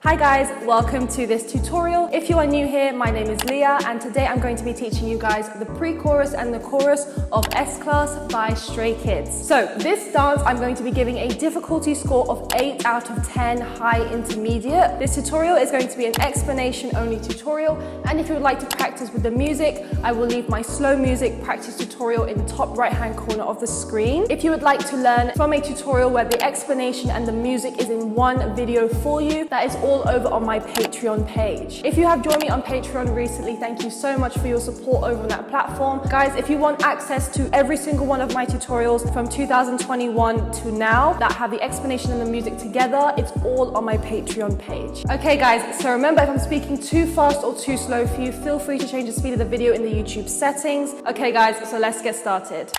Hi guys, welcome to this tutorial. If you are new here, my name is Leah and today I'm going to be teaching you guys the pre-chorus and the chorus of S-Class by Stray Kids. So this dance I'm going to be giving a difficulty score of 8 out of 10 high intermediate. This tutorial is going to be an explanation only tutorial, and if you would like to practice with the music, I will leave my slow music practice tutorial in the top right hand corner of the screen. If you would like to learn from a tutorial where the explanation and the music is in one video for you, that is all over on my Patreon page. If you have joined me on Patreon recently, thank you so much for your support over on that platform. Guys, if you want access to every single one of my tutorials from 2021 to now that have the explanation and the music together, it's all on my Patreon page. Okay guys, so remember, if I'm speaking too fast or too slow for you, feel free to change the speed of the video in the YouTube settings. Okay guys, so let's get started.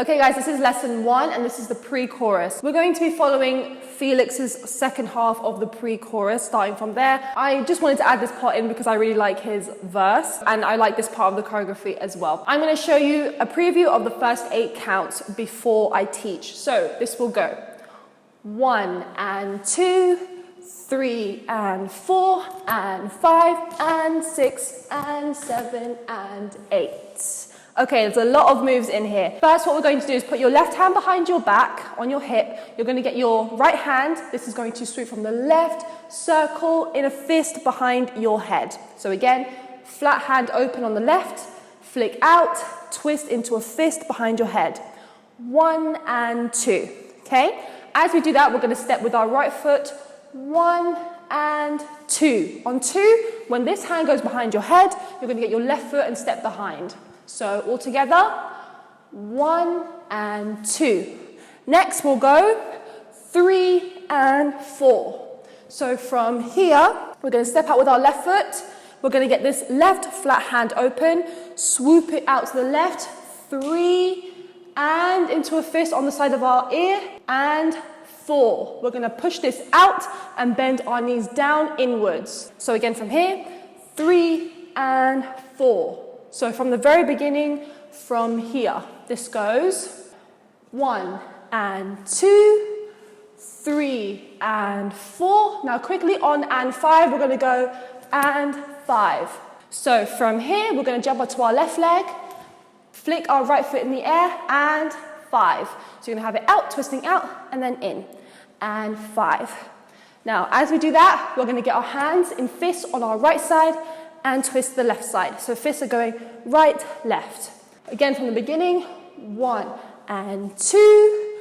Okay guys, this is lesson 1 and this is the pre-chorus. We're going to be following Felix's second half of the pre-chorus, starting from there. I just wanted to add this part in because I really like his verse and I like this part of the choreography as well. I'm going to show you a preview of the first 8 counts before I teach. So this will go 1 and 2, 3 and 4 and 5 and 6 and 7 and 8. Okay, there's a lot of moves in here. First, what we're going to do is put your left hand behind your back on your hip. You're going to get your right hand. This is going to sweep from the left, circle in a fist behind your head. So again, flat hand open on the left, flick out, twist into a fist behind your head. 1 and 2, okay? As we do that, we're going to step with our right foot. 1 and 2. On 2, when this hand goes behind your head, you're going to get your left foot and step behind. So all together, 1 and 2. Next we'll go 3 and 4. So from here, we're going to step out with our left foot. We're going to get this left flat hand open, swoop it out to the left, 3, and into a fist on the side of our ear, and 4. We're going to push this out and bend our knees down inwards. So again from here, 3 and 4. So from the very beginning, from here, this goes 1 and 2, 3 and 4. Now quickly on and 5, we're going to go and 5. So from here, we're going to jump onto our left leg, flick our right foot in the air, and 5. So you're going to have it out, twisting out, and then in, and 5. Now as we do that, we're going to get our hands in fists on our right side, and twist the left side. So fists are going right, left. Again from the beginning, 1 and 2,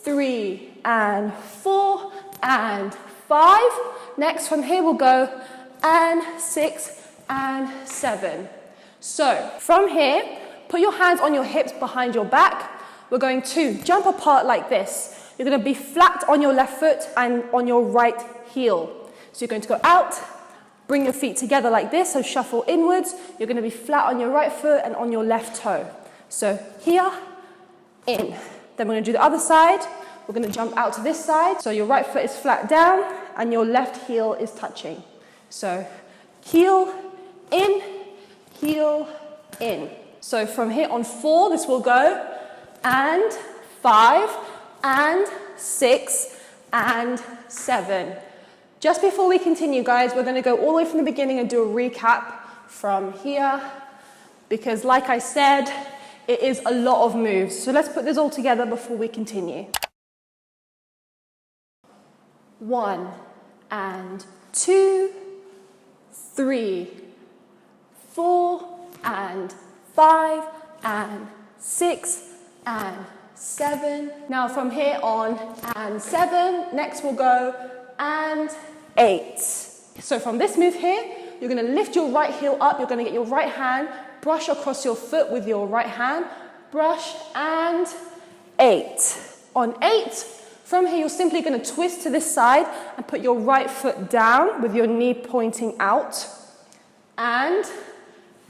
3 and 4 and 5. Next from here we'll go and 6 and 7. So from here, put your hands on your hips behind your back. We're going to jump apart like this. You're going to be flat on your left foot and on your right heel. So you're going to go out, bring your feet together like this, so shuffle inwards. You're going to be flat on your right foot and on your left toe. So here, in. Then we're going to do the other side. We're going to jump out to this side. So your right foot is flat down and your left heel is touching. So heel, in, heel, in. So from here on 4, this will go and 5 and 6 and 7. Just before we continue, guys, we're going to go all the way from the beginning and do a recap from here, because like I said, it is a lot of moves. So let's put this all together before we continue. 1 and 2, 3, 4 and 5 and 6 and 7. Now from here on and 7, next we'll go and 8. So from this move here, you're going to lift your right heel up. You're going to get your right hand, brush across your foot with your right hand, brush, and 8. On 8, from here, you're simply going to twist to this side and put your right foot down with your knee pointing out, and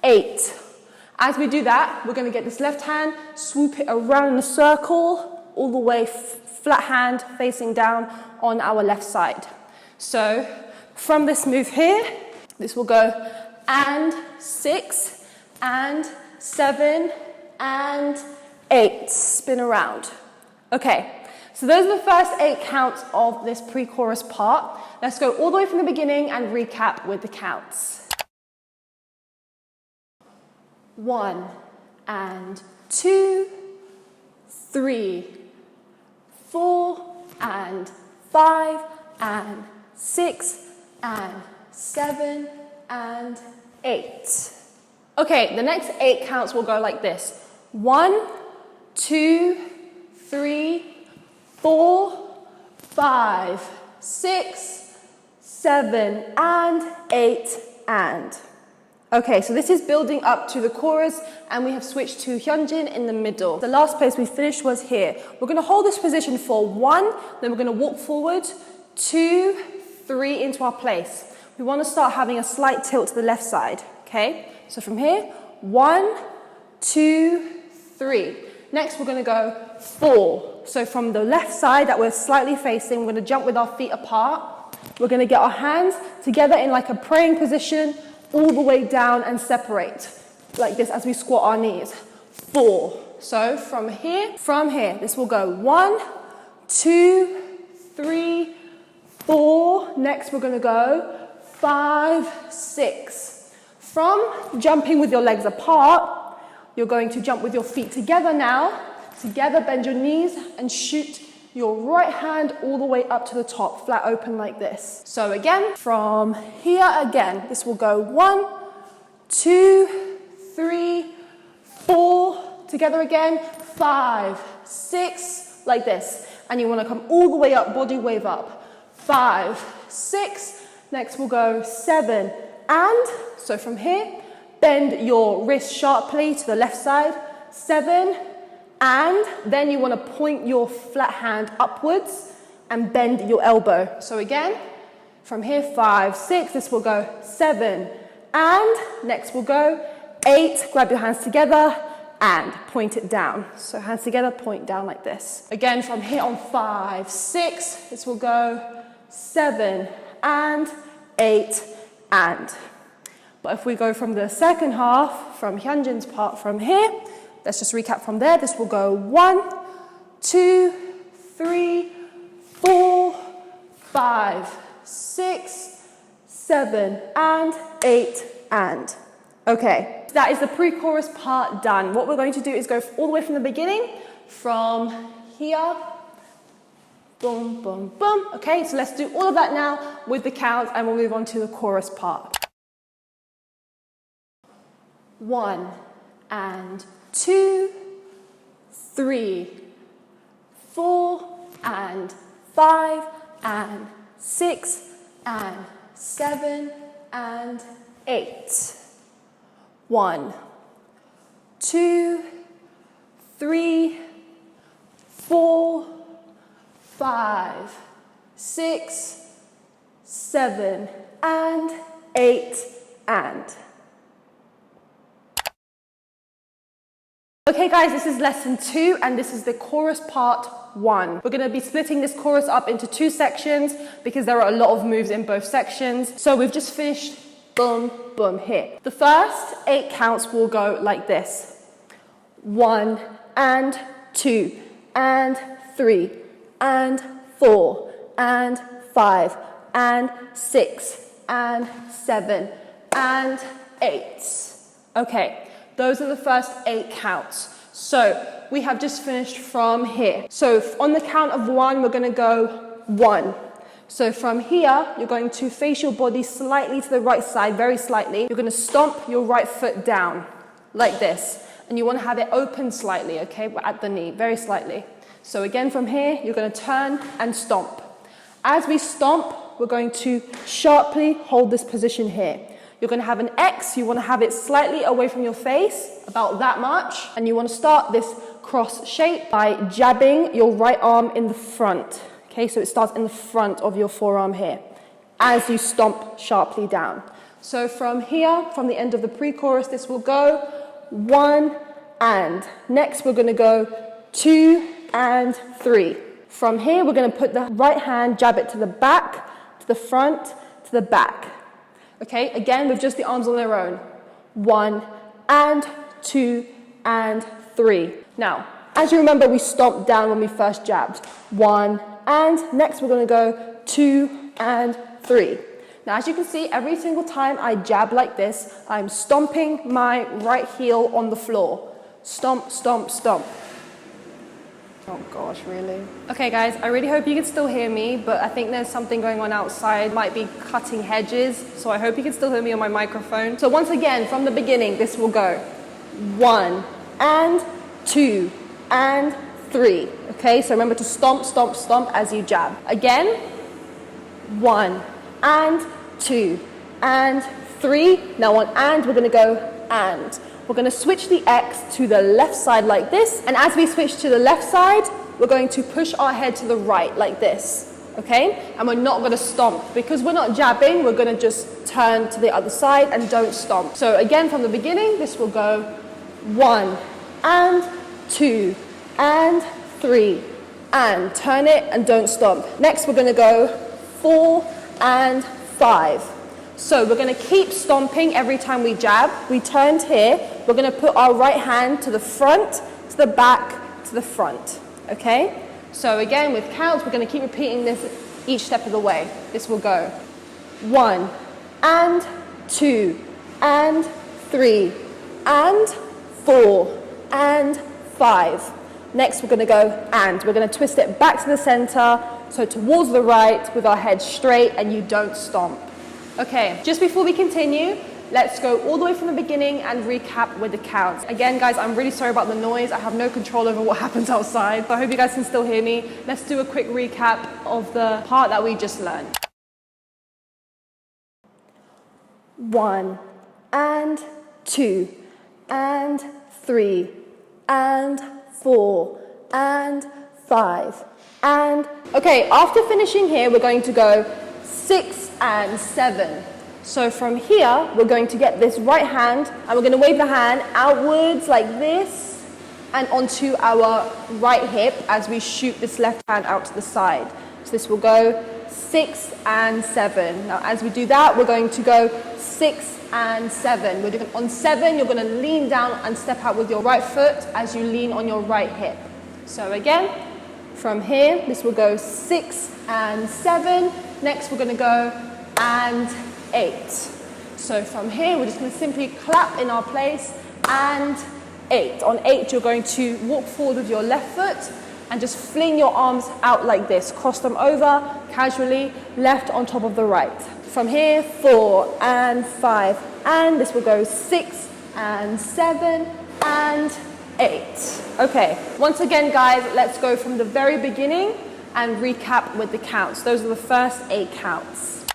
8. As we do that, we're going to get this left hand, swoop it around in a circle, all the way flat hand facing down on our left side. So from this move here, this will go and 6 and 7 and 8. Spin around. Okay, So those are the first 8 counts of this pre-chorus part. Let's go all the way from the beginning and recap with the counts. 1 and 2, 3, 4 and 5 and 6 and 7 and 8. Okay, the next 8 counts will go like this. 1, 2, 3, 4, 5, 6, 7 and 8 and. Okay, so this is building up to the chorus and we have switched to hyunjin in the middle. The last place we finished was here. We're going to hold this position for 1, then we're going to walk forward, 2, 3 into our place. We want to start having a slight tilt to the left side, okay? So from here, 1, 2, 3. Next we're going to go 4. So from the left side that we're slightly facing, we're going to jump with our feet apart. We're going to get our hands together in like a praying position, all the way down and separate like this as we squat our knees. 4. So from here, this will go 1, 2, 3, 4. Next we're going to go 5, 6. From jumping with your legs apart, you're going to jump with your feet together now. Together, bend your knees and shoot your right hand all the way up to the top, flat open like this. So again, from here again, this will go 1, 2, 3, 4, together again, 5, 6, like this. And you want to come all the way up, body wave up. 5, 6, next we'll go 7, and, so from here, bend your wrist sharply to the left side, 7, and then you want to point your flat hand upwards and bend your elbow. So again, from here, 5, 6, this will go 7, and next we'll go 8, grab your hands together and point it down. So hands together, point down like this. Again, from here on 5, 6, this will go 7 and 8 and. But if we go from the second half, from Hyunjin's part from here, let's just recap from there. This will go 1, 2, 3, 4, 5, 6, 7, and 8, and. Okay, that is the pre-chorus part done. What we're going to do is go all the way from the beginning, from here, boom, boom, boom. Okay, so let's do all of that now with the counts, and we'll move on to the chorus part. 1 and 2, 3, 4 and 5 and 6 and 7 and 8. 1, 2, 3, 4, 5, 6, 7 and 8 and. Okay guys, this is lesson 2 and this is the chorus part 1. We're going to be splitting this chorus up into 2 sections because there are a lot of moves in both sections. So we've just finished boom, boom here. The first 8 counts will go like this. 1 and 2 and 3 and 4 and 5 and 6 and 7 and 8. Okay. Those are the first 8 counts. So we have just finished from here. So on the count of 1, we're going to go 1. So from here, you're going to face your body slightly to the right side, very slightly. You're going to stomp your right foot down like this. And you want to have it open slightly, okay, at the knee, very slightly. So again, from here, you're going to turn and stomp. As we stomp, we're going to sharply hold this position here. You're going to have an X, you want to have it slightly away from your face, about that much. And you want to start this cross shape by jabbing your right arm in the front. Okay, so it starts in the front of your forearm here, as you stomp sharply down. So from here, from the end of the pre-chorus, this will go 1 and. Next, we're going to go 2 and 3. From here, we're going to put the right hand, jab it to the back, to the front, to the back. Okay, again, with just the arms on their own. 1 and 2 and 3. Now, As you remember, we stomped down when we first jabbed. 1, and next we're going to go 2 and 3. Now, as you can see, every single time I jab like this, I'm stomping my right heel on the floor. Stomp, stomp, stomp. Oh gosh, really? Okay guys, I really hope you can still hear me, but I think there's something going on outside. Might be cutting hedges, so I hope you can still hear me on my microphone. So once again, from the beginning, this will go 1 and 2 and 3. Okay, so remember to stomp, stomp, stomp as you jab. Again, 1 and 2 and 3. Now on and, we're going to go and. We're going to switch the X to the left side like this. And as we switch to the left side, we're going to push our head to the right like this. Okay? And we're not going to stomp. Because we're not jabbing, we're going to just turn to the other side and don't stomp. So again, from the beginning, this will go 1 and 2 and 3 and. Turn it and don't stomp. Next, we're going to go 4 and 5. So we're going to keep stomping every time we jab. We turned here. We're going to put our right hand to the front, to the back, to the front. Okay? So again, with counts, we're going to keep repeating this each step of the way. This will go 1 and 2 and 3 and 4 and 5. Next, we're going to go and. We're going to twist it back to the center, so towards the right with our head straight, and you don't stomp. Okay, just before we continue, let's go all the way from the beginning and recap with the counts. Again, guys, I'm really sorry about the noise. I have no control over what happens outside. So I hope you guys can still hear me. Let's do a quick recap of the part that we just learned. 1 and 2 and 3 and 4 and 5 and. Okay, after finishing here, we're going to go 6 and 7. So from here, we're going to get this right hand and we're going to wave the hand outwards like this and onto our right hip as we shoot this left hand out to the side. So this will go 6 and 7. Now as we do that, we're going to go 6 and 7. We're doing, on 7, you're going to lean down and step out with your right foot as you lean on your right hip. So again, from here, this will go 6 and 7. Next, we're going to go and 8. So from here, we're just going to simply clap in our place and 8. On 8, you're going to walk forward with your left foot and just fling your arms out like this. Cross them over casually, left on top of the right. From here, 4 and 5. And this will go 6 and 7 and 8. Okay, once again, guys, let's go from the very beginning and recap with the counts. Those are the first 8 counts.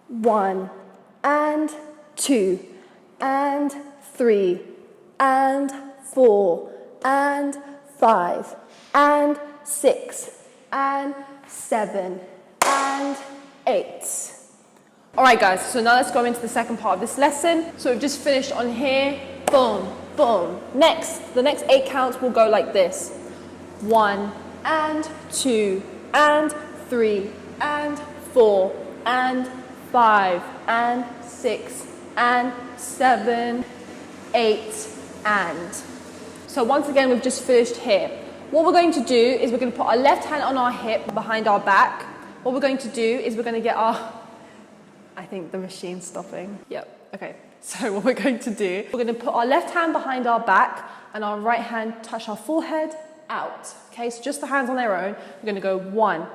1 and 2 and 3 and 4 and 5 and 6 and 7 and 8. Alright guys, so now let's go into the second part of this lesson. So we've just finished on here, boom, boom. Next, the next 8 counts will go like this. 1 and 2 and 3 and 4 and 5 and 6 and 7, 8 and. So once again, we've just finished here. What we're going to do is we're going to put our left hand on our hip behind our back. What we're going to do is we're going to get our, I think the machine's stopping. Yep, okay. So what we're going to do, we're going to put our left hand behind our back and our right hand touch our forehead out. Okay, so just the hands on their own. We're going to go 1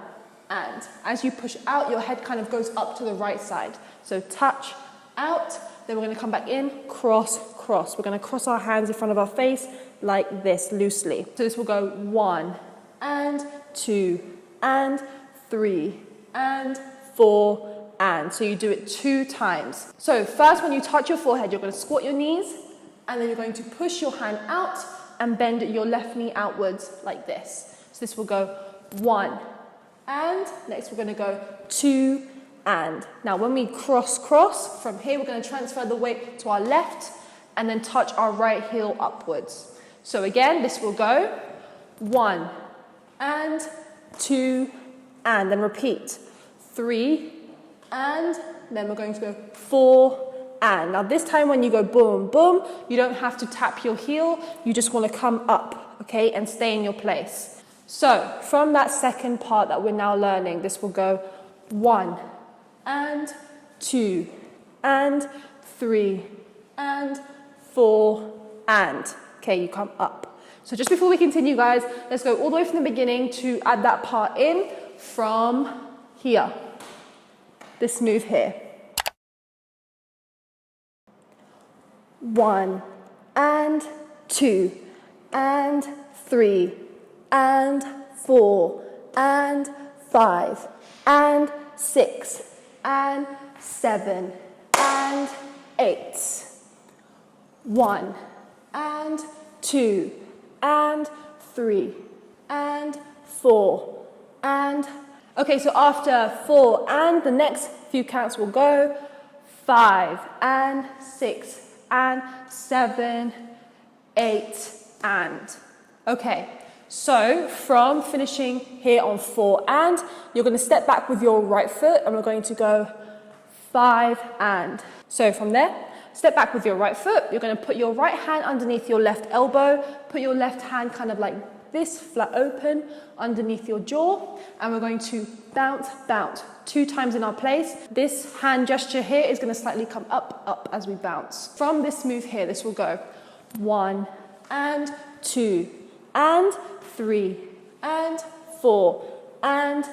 and. As you push out, your head kind of goes up to the right side. So touch, out, then we're going to come back in, cross, cross. We're going to cross our hands in front of our face like this, loosely. So this will go 1 and 2 and 3 and 4 and. So you do it 2 times. So first, when you touch your forehead, you're going to squat your knees and then you're going to push your hand out and bend your left knee outwards like this. So this will go 1 and. Next we're going to go 2 and. Now when we cross, cross, from here we're going to transfer the weight to our left and then touch our right heel upwards. So again, this will go 1 and 2 and. Then repeat 3 and. Then we're going to go 4 and. Now this time when you go boom, boom, you don't have to tap your heel, you just want to come up, okay, and stay in your place. So from that second part that we're now learning, this will go 1 and 2 and 3 and 4 and. Okay, you come up. So just before we continue, guys, let's go all the way from the beginning to add that part in from here. This move here. 1 and 2 and 3 and 4 and 5 and 6 and 7 and 8. 1 and 2 and 3 and 4 and. Okay, so after 4 and, the next few counts will go 5 and 6 and 7, 8 and. Okay, so from finishing here on 4 and, you're going to step back with your right foot and we're going to go 5 and. So from there, step back with your right foot. You're going to put your right hand underneath your left elbow, put your left hand kind of like this, flat open, underneath your jaw, and we're going to bounce, bounce 2 times in our place. This hand gesture here is going to slightly come up, up as we bounce. From this move here, this will go 1 and 2 and 3 and 4 and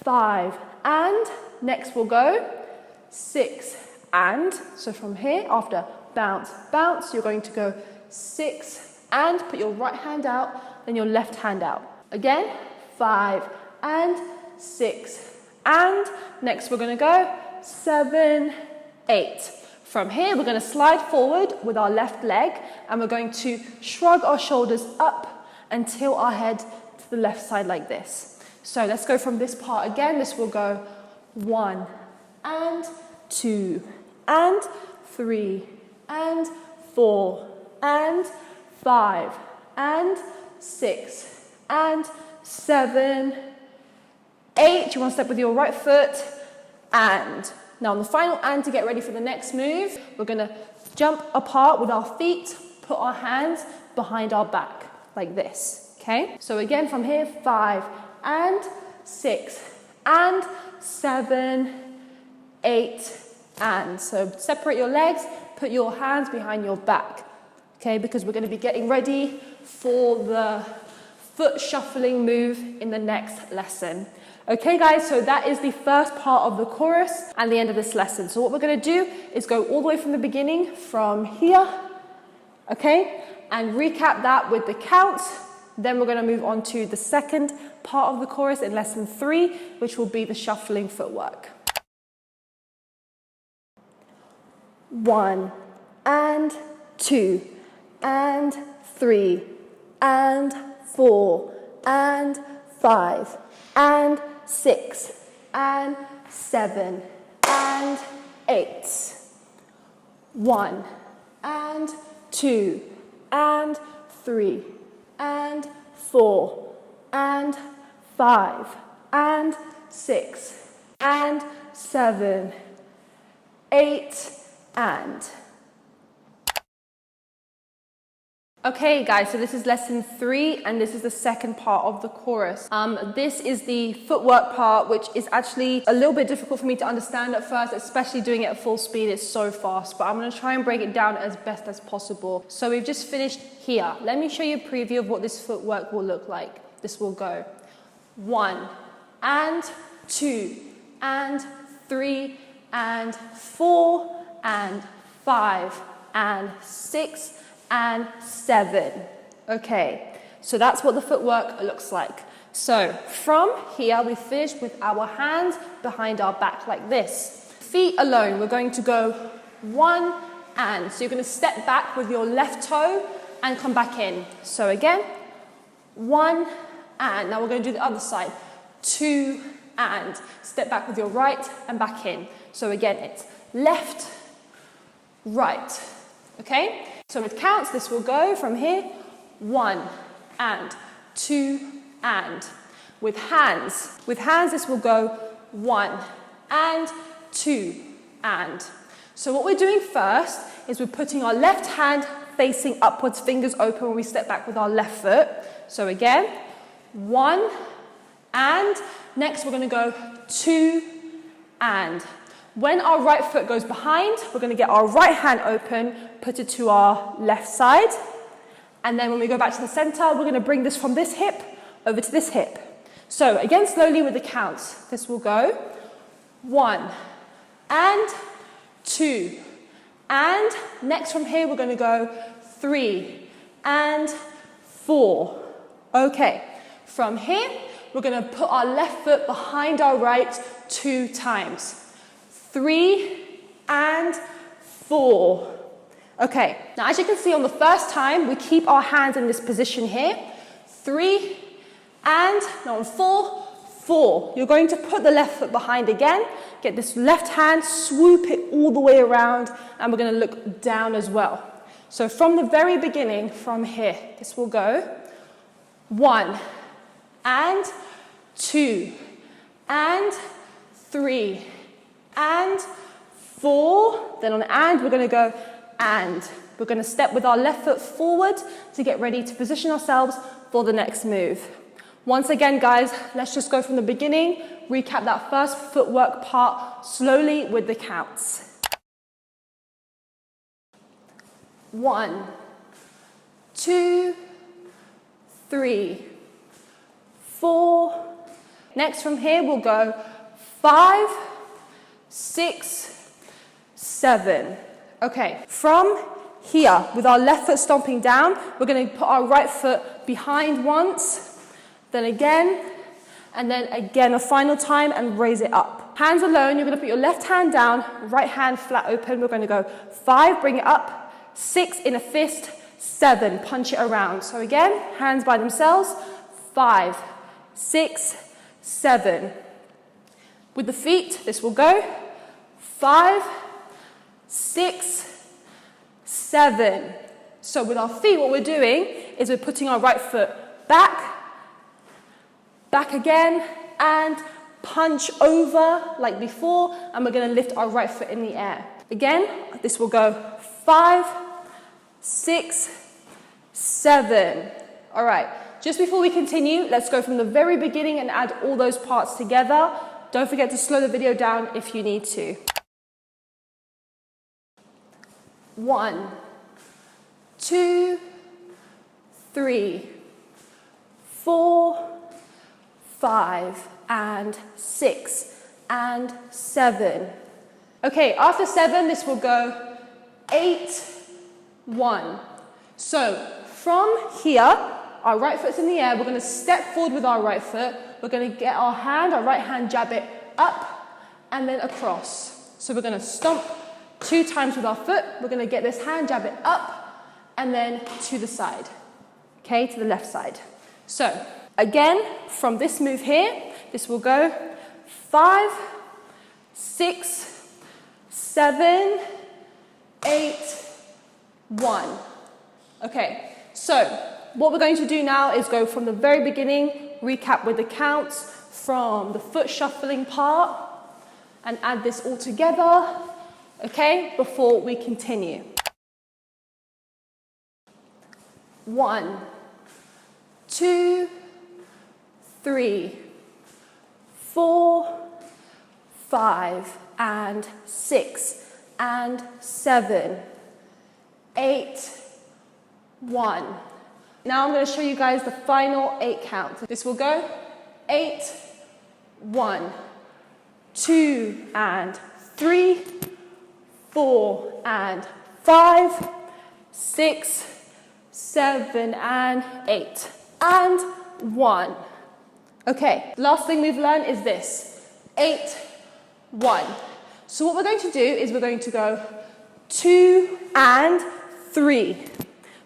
5 and. Next we'll go 6 and. So from here, after bounce, bounce, you're going to go 6 and, put your right hand out, then your left hand out. Again, 5 and 6 and. Next we're going to go 7, 8. From here, we're going to slide forward with our left leg and we're going to shrug our shoulders up and tilt our head to the left side like this. So let's go from this part again. This will go 1 and 2 and 3 and 4 and 5 and 6 and 7, 8. You want to step with your right foot and. Now on the final and, to get ready for the next move, we're going to jump apart with our feet, put our hands behind our back like this. Okay? So again from here, 5 and 6 and 7, 8 and. So separate your legs, put your hands behind your back. Okay, because we're going to be getting ready for the foot shuffling move in the next lesson. Okay guys, so that is the first part of the chorus and the end of this lesson. So what we're going to do is go all the way from the beginning, from here, okay, and recap that with the counts. Then we're going to move on to the second part of the chorus in lesson 3, which will be the shuffling footwork. 1 and 2 and 3 and 4 and 5 and 6 and 7 and 8. 1 and 2 and 3 and 4 and 5 and 6 and 7, 8 and. Okay guys, so this is lesson 3 and this is the second part of the chorus. This is the footwork part, which is actually a little bit difficult for me to understand at first, especially doing it at full speed. It's so fast, but I'm going to try and break it down as best as possible. So we've just finished here. Let me show you a preview of what this footwork will look like. This will go 1 and 2 and 3 and 4 and 5 and 6 and 7. Okay, so that's what the footwork looks like. So from here, we finished with our hands behind our back like this. Feet alone, we're going to go 1 and. So you're going to step back with your left toe and come back in. So again, 1 and. Now we're going to do the other side. 2 and. Step back with your right and back in. So again, it's left, right. Okay? So with counts, this will go from here, 1 and 2 and. With hands, this will go 1 and 2 and. So what we're doing first is we're putting our left hand facing upwards, fingers open when we step back with our left foot. So again, 1 and, next we're going to go 2 and. When our right foot goes behind, we're going to get our right hand open, put it to our left side, and then when we go back to the center, we're going to bring this from this hip over to this hip. So again, slowly with the counts. This will go 1 and 2 and. Next from here, we're going to go 3 and 4. Okay, from here, we're going to put our left foot behind our right 2 times. 3 and 4. Okay, now as you can see on the first time, we keep our hands in this position here. 3 and, now on 4, 4. You're going to put the left foot behind again, get this left hand, swoop it all the way around, and we're going to look down as well. So from the very beginning, from here, this will go 1 and 2 and 3 and 4. Then on and, we're going to go and. We're going to step with our left foot forward to get ready to position ourselves for the next move. Once again, guys, let's just go from the beginning, recap that first footwork part slowly with the counts. 1, 2, 3, 4. Next from here, we'll go 5, 6, 7. Okay, from here, with our left foot stomping down, we're going to put our right foot behind once, then again, and then again a final time and raise it up. Hands alone, you're going to put your left hand down, right hand flat open. We're going to go 5, bring it up, 6 in a fist, 7, punch it around. So again, hands by themselves, 5, 6, 7. With the feet, this will go 5, 6, 7. So with our feet, what we're doing is we're putting our right foot back, back again, and punch over like before, and we're going to lift our right foot in the air. Again, this will go 5, 6, 7. All right, just before we continue, let's go from the very beginning and add all those parts together. Don't forget to slow the video down if you need to. 1, 2, 3, 4, 5, and 6, and 7. Okay, after 7, this will go 8, 1. So from here, our right foot's in the air. We're going to step forward with our right foot. We're going to get our hand, our right hand, jab it up and then across. So we're going to stomp 2 times with our foot. We're going to get this hand, jab it up and then to the side. Okay, to the left side. So again, from this move here, this will go 5, 6, 7, 8, 1. Okay, so what we're going to do now is go from the very beginning, recap with the counts from the foot shuffling part, and add this all together, okay, before we continue. 1, 2, 3, 4, 5, and 6, and 7, 8, 1. Now I'm going to show you guys the final 8 counts. This will go 8, 1, 2, and 3, 4, and 5, 6, 7, and 8, and 1. Okay, last thing we've learned is this, 8, 1. So what we're going to do is we're going to go 2 and 3.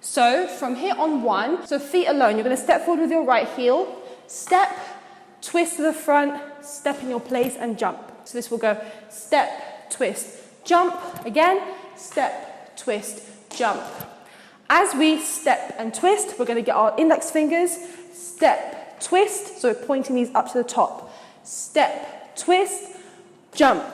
So from here on 1, so feet alone, you're going to step forward with your right heel, step, twist to the front, step in your place and jump. So this will go step, twist, jump, again, step, twist, jump. As we step and twist, we're going to get our index fingers, step, twist, so we're pointing these up to the top. Step, twist, jump.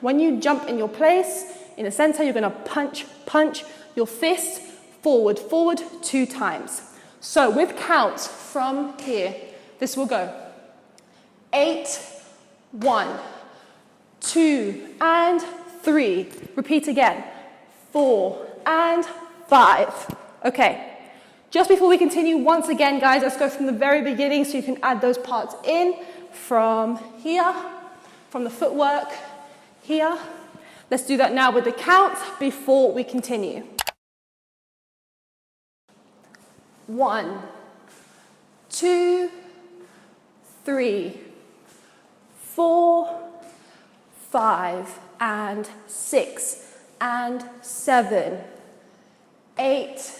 When you jump in your place, In the center, you're gonna punch, punch your fist forward, forward 2 times. So with counts from here, this will go 8, 1, 2, and 3. Repeat again, 4 and 5. Okay. Just before we continue, once again, guys, let's go from the very beginning so you can add those parts in from here, from the footwork here. Let's do that now with the count before we continue. 1, 2, 3, 4, 5, and 6, and 7, 8,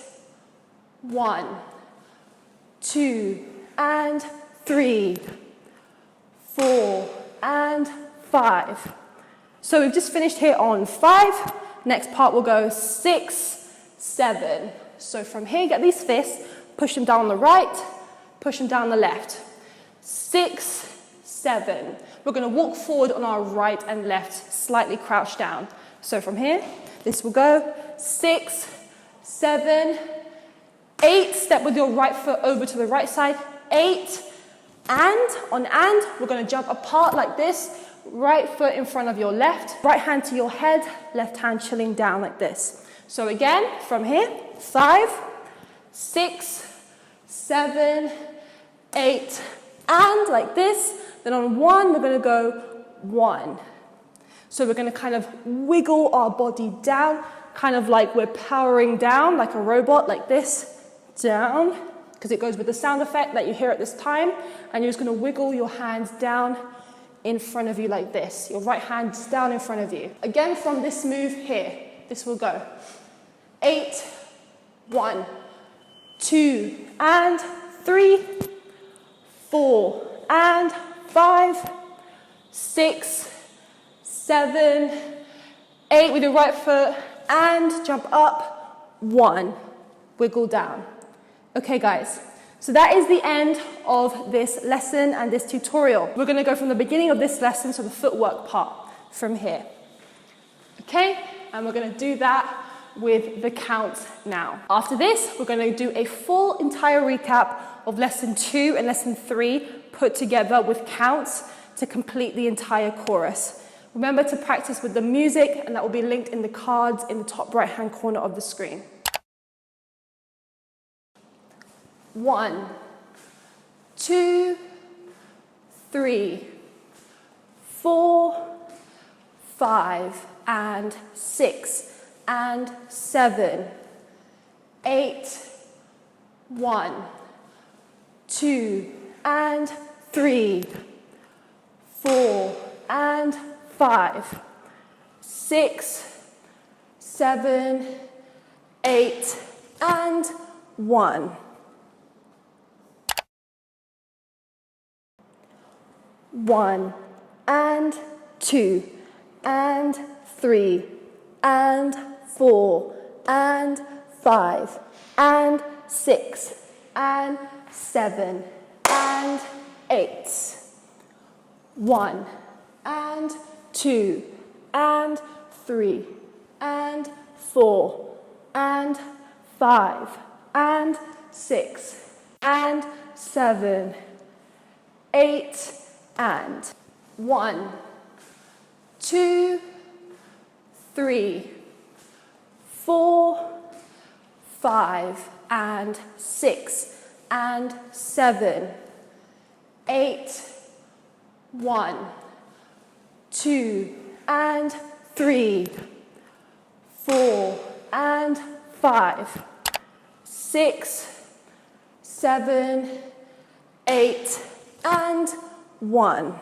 1, 2, and 3, 4, and 5. So we've just finished here on 5. Next part will go 6, 7. So from here, get these fists, push them down the right, push them down the left. 6, 7. We're going to walk forward on our right and left, slightly crouched down. So from here, this will go 6, 7, 8, step with your right foot over to the right side, 8, and on and, we're going to jump apart like this, right foot in front of your left, right hand to your head, left hand chilling down like this. So again, from here, 5, 6, 7, 8, and like this, then on 1, we're going to go 1. So we're going to kind of wiggle our body down, kind of like we're powering down like a robot, like this. Down, because it goes with the sound effect that you hear at this time, and you're just going to wiggle your hands down in front of you like this. Your right hand's down in front of you. Again, from this move here, this will go 8, 1, 2, and 3, 4, and 5, 6, 7, 8 with your right foot, and jump up, 1, wiggle down. Okay, guys, so that is the end of this lesson and this tutorial. We're going to go from the beginning of this lesson, so the footwork part, from here. Okay, and we're going to do that with the counts now. After this, we're going to do a full entire recap of lesson 2 and lesson 3 put together with counts to complete the entire chorus. Remember to practice with the music, and that will be linked in the cards in the top right-hand corner of the screen. 1, 2, 3, 4, 5, and 6, and 7, 8, 1, 2, and 3, 4, and 5, 6, 7, 8, and 1. 1, and 2, and 3, and 4, and 5, and 6, and 7, and 8. 1, and 2, and 3, and 4, and 5, and 6, and 7, 8, and 1, 2, 3, 4, 5, and 6, and 7, 8, 1, 2, and 3, 4, and 5, 6, 7, 8, and 1.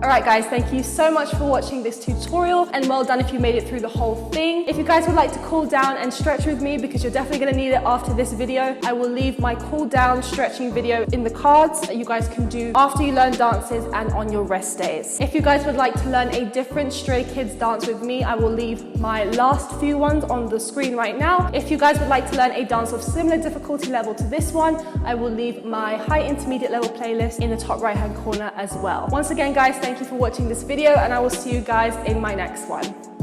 Alright guys, thank you so much for watching this tutorial, and well done if you made it through the whole thing. If you guys would like to cool down and stretch with me, because you're definitely going to need it after this video, I will leave my cool down stretching video in the cards that you guys can do after you learn dances and on your rest days. If you guys would like to learn a different Stray Kids dance with me, I will leave my last few ones on the screen right now. If you guys would like to learn a dance of similar difficulty level to this one, I will leave my high intermediate level playlist in the top right hand corner as well. Once again guys, thank you for watching this video, and I will see you guys in my next one.